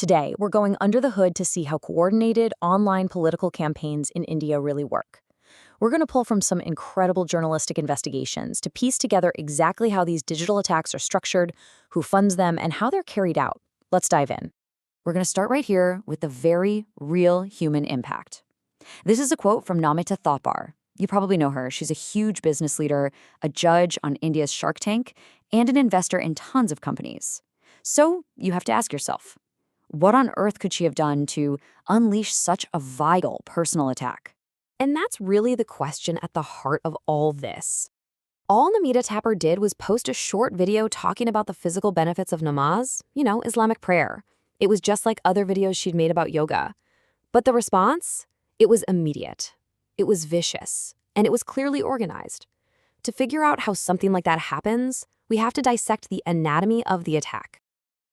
Today, we're going under the hood to see how coordinated online political campaigns in India really work. We're going to pull from some incredible journalistic investigations to piece together exactly how these digital attacks are structured, who funds them, and how they're carried out. Let's dive in. We're going to start right here with the very real human impact. This is a quote from Namita Thapar. You probably know her. She's a huge business leader, a judge on India's Shark Tank, and an investor in tons of companies. So you have to ask yourself, what on earth could she have done to unleash such a vital personal attack? And that's really the question at the heart of all this. All Namita Thapar did was post a short video talking about the physical benefits of namaz, Islamic prayer. It was just like other videos she'd made about yoga. But the response? It was immediate. It was vicious. And it was clearly organized. To figure out how something like that happens, we have to dissect the anatomy of the attack.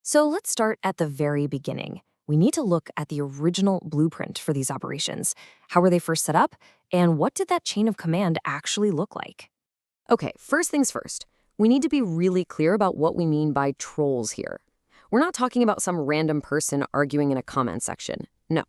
So let's start at the very beginning. We need to look at the original blueprint for these operations. How were they first set up? And what did that chain of command actually look like? Okay, first things first. We need to be really clear about what we mean by trolls here. We're not talking about some random person arguing in a comment section. No.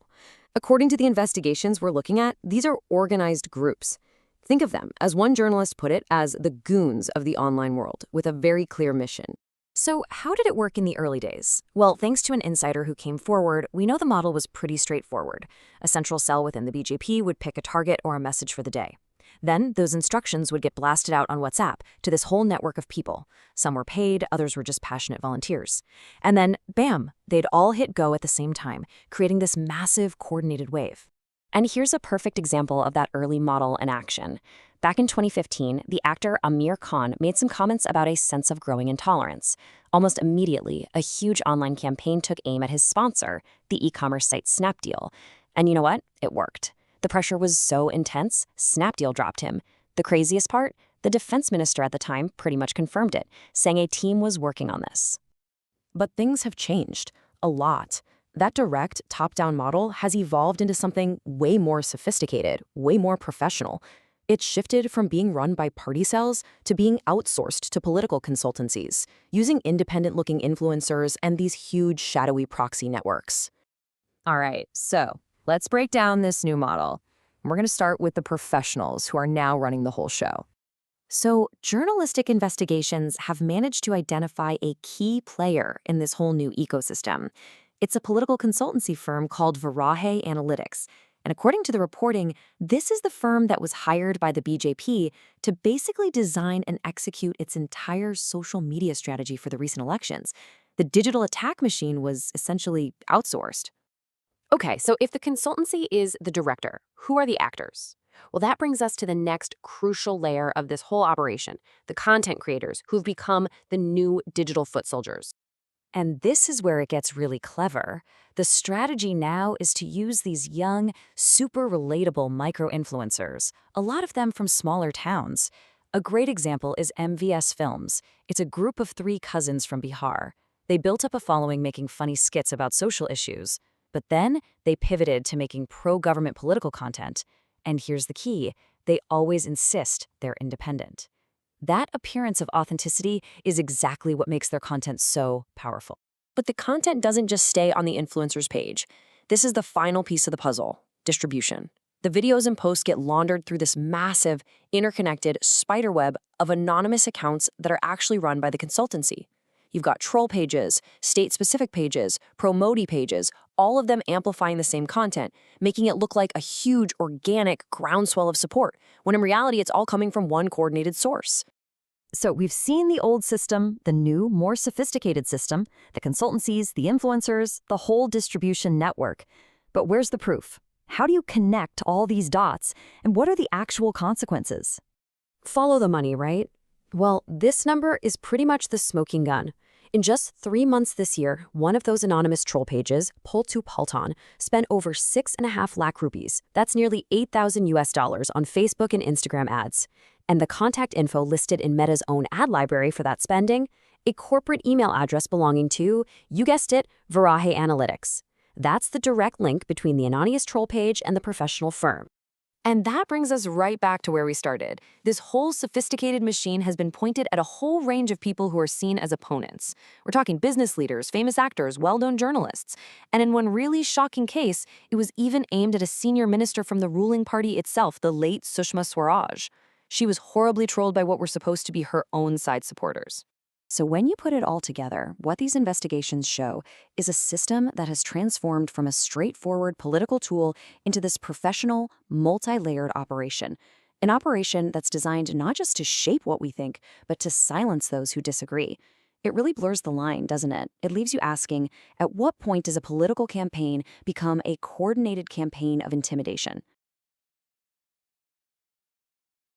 According to the investigations we're looking at, these are organized groups. Think of them, as one journalist put it, as the goons of the online world, with a very clear mission. So how did it work in the early days? Well, thanks to an insider who came forward, we know the model was pretty straightforward. A central cell within the BJP would pick a target or a message for the day. Then those instructions would get blasted out on WhatsApp to this whole network of people. Some were paid, others were just passionate volunteers. And then, bam, they'd all hit go at the same time, creating this massive coordinated wave. And here's a perfect example of that early model in action. Back in 2015, the actor Amir Khan made some comments about a sense of growing intolerance. Almost immediately, a huge online campaign took aim at his sponsor, the e-commerce site Snapdeal. And you know what? It worked. The pressure was so intense, Snapdeal dropped him. The craziest part? The defense minister at the time pretty much confirmed it, saying a team was working on this. But things have changed. A lot. That direct, top-down model has evolved into something way more sophisticated, way more professional. It's shifted from being run by party cells to being outsourced to political consultancies, using independent-looking influencers and these huge shadowy proxy networks. All right, so let's break down this new model. We're going to start with the professionals who are now running the whole show. So journalistic investigations have managed to identify a key player in this whole new ecosystem. It's a political consultancy firm called Varahe Analytics. And according to the reporting, this is the firm that was hired by the BJP to basically design and execute its entire social media strategy for the recent elections. The digital attack machine was essentially outsourced. Okay, so if the consultancy is the director, who are the actors? Well, that brings us to the next crucial layer of this whole operation, the content creators who've become the new digital foot soldiers. And this is where it gets really clever. The strategy now is to use these young, super relatable micro-influencers, a lot of them from smaller towns. A great example is MVS Films. It's a group of 3 cousins from Bihar. They built up a following making funny skits about social issues. But then they pivoted to making pro-government political content. And here's the key, they always insist they're independent. That appearance of authenticity is exactly what makes their content so powerful. But the content doesn't just stay on the influencer's page. This is the final piece of the puzzle, distribution. The videos and posts get laundered through this massive, interconnected spiderweb of anonymous accounts that are actually run by the consultancy. You've got troll pages, state-specific pages, pro-Modi pages, all of them amplifying the same content, making it look like a huge organic groundswell of support, when in reality it's all coming from one coordinated source. So we've seen the old system, the new, more sophisticated system, the consultancies, the influencers, the whole distribution network. But where's the proof? How do you connect all these dots, and what are the actual consequences? Follow the money, right? Well, this number is pretty much the smoking gun. In just 3 months this year, one of those anonymous troll pages, Poltu Paltan, spent over 6.5 lakh rupees. That's nearly $8,000 on Facebook and Instagram ads. And the contact info listed in Meta's own ad library for that spending, a corporate email address belonging to, you guessed it, Varahe Analytics. That's the direct link between the anonymous troll page and the professional firm. And that brings us right back to where we started. This whole sophisticated machine has been pointed at a whole range of people who are seen as opponents. We're talking business leaders, famous actors, well-known journalists. And in one really shocking case, it was even aimed at a senior minister from the ruling party itself, the late Sushma Swaraj. She was horribly trolled by what were supposed to be her own side supporters. So when you put it all together, what these investigations show is a system that has transformed from a straightforward political tool into this professional, multi-layered operation. An operation that's designed not just to shape what we think, but to silence those who disagree. It really blurs the line, doesn't it? It leaves you asking, at what point does a political campaign become a coordinated campaign of intimidation?